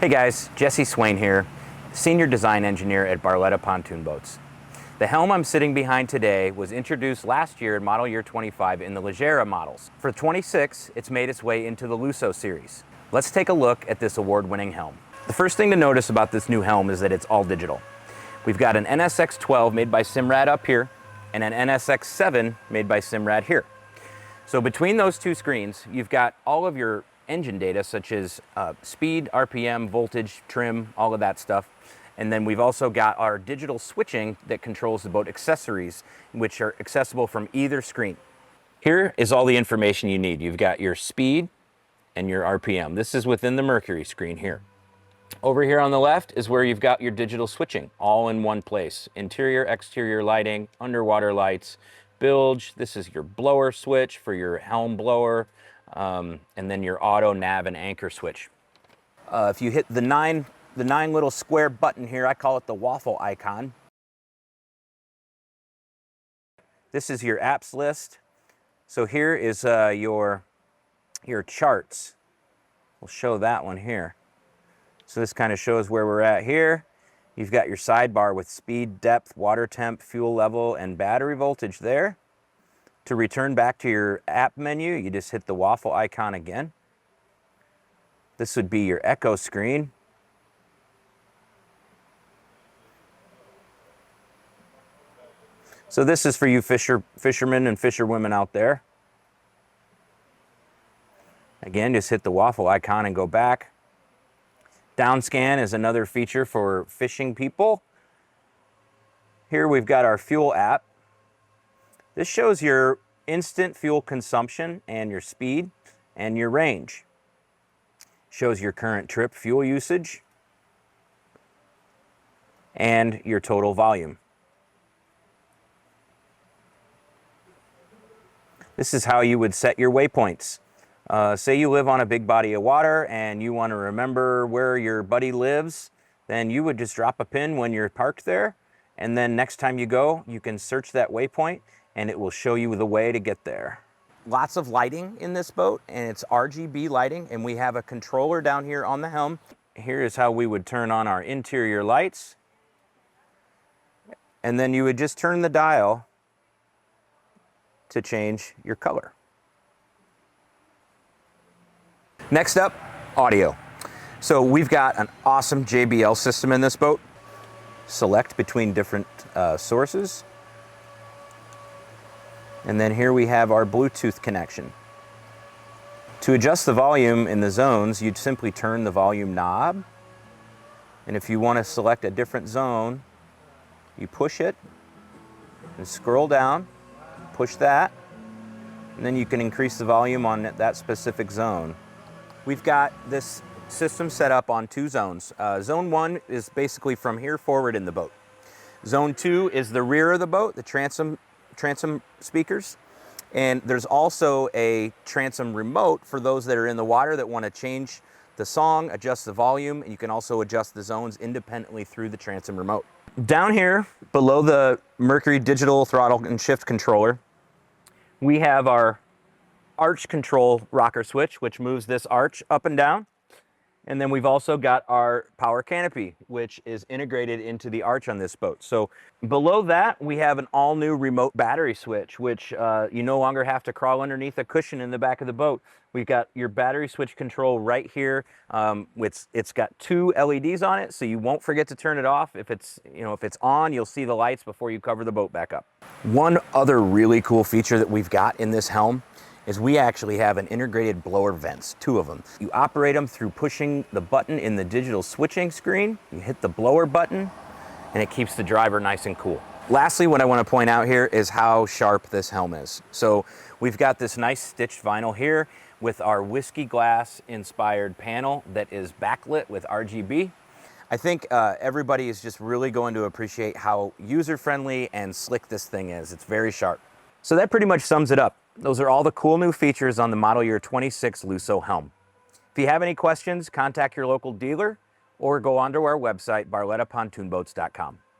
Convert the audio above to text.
Hey guys, Jesse Swain here, Senior Design Engineer at Barletta Pontoon Boats. The helm I'm sitting behind today was introduced last year in model year 25 in the Leggera models. For 26, it's made its way into the Lusso series. Let's take a look at this award-winning helm. The first thing to notice about this new helm is that it's all digital. We've got an NSX 12 made by Simrad up here and an NSX 7 made by Simrad here. So between those two screens, you've got all of your engine data such as speed, RPM, voltage, trim, all of that stuff. And then we've also got our digital switching that controls the boat accessories, which are accessible from either screen. Here is all the information you need. You've got your speed and your RPM. This is within the Mercury screen here. Over here on the left is where you've got your digital switching all in one place. Interior, exterior lighting, underwater lights, bilge. This is your blower switch for your helm blower. And then your auto nav and anchor switch. If you hit the nine little square button here, I call it the waffle icon. This is your apps list. So here is your charts. We'll show that one here. So this kind of shows where we're at here. You've got your sidebar with speed, depth, water temp, fuel level, and battery voltage there. To return back to your app menu, you just hit the waffle icon again. This would be your echo screen. So this is for you fishermen and fisherwomen out there. Again, just hit the waffle icon and go back. Downscan is another feature for fishing people. Here we've got our fuel app. This shows your instant fuel consumption and your speed and your range. Shows your current trip fuel usage and your total volume. This is how you would set your waypoints. Say you live on a big body of water and you want to remember where your buddy lives, then you would just drop a pin when you're parked there, and then next time you go, you can search that waypoint and it will show you the way to get there. Lots of lighting in this boat, and it's RGB lighting, and we have a controller down here on the helm. Here is how we would turn on our interior lights. And then you would just turn the dial to change your color. Next up, audio. So we've got an awesome JBL system in this boat. Select between different sources. And then here we have our Bluetooth connection. To adjust the volume in the zones, you'd simply turn the volume knob. And if you want to select a different zone, you push it and scroll down, push that, and then you can increase the volume on that specific zone. We've got this system set up on two zones. Zone 1 is basically from here forward in the boat. Zone 2 is the rear of the boat, the transom speakers, and there's also a transom remote for those that are in the water that want to change the song, adjust the volume, and you can also adjust the zones independently through the transom remote. Down here below the Mercury digital throttle and shift controller, we have our arch control rocker switch, which moves this arch up and down. And then we've also got our power canopy, which is integrated into the arch on this boat. So below that, we have an all-new remote battery switch, which you no longer have to crawl underneath a cushion in the back of the boat. We've got your battery switch control right here. It's got two LEDs on it, so you won't forget to turn it off. If it's on, you'll see the lights before you cover the boat back up. One other really cool feature that we've got in this helm is we actually have an integrated blower vents, two of them. You operate them through pushing the button in the digital switching screen. You hit the blower button and it keeps the driver nice and cool. Lastly, what I want to point out here is how sharp this helm is. So we've got this nice stitched vinyl here with our whiskey glass inspired panel that is backlit with RGB. I think everybody is just really going to appreciate how user-friendly and slick this thing is. It's very sharp. So that pretty much sums it up. Those are all the cool new features on the model year 26 Lusso helm. If you have any questions, contact your local dealer or go onto our website, barlettapontoonboats.com.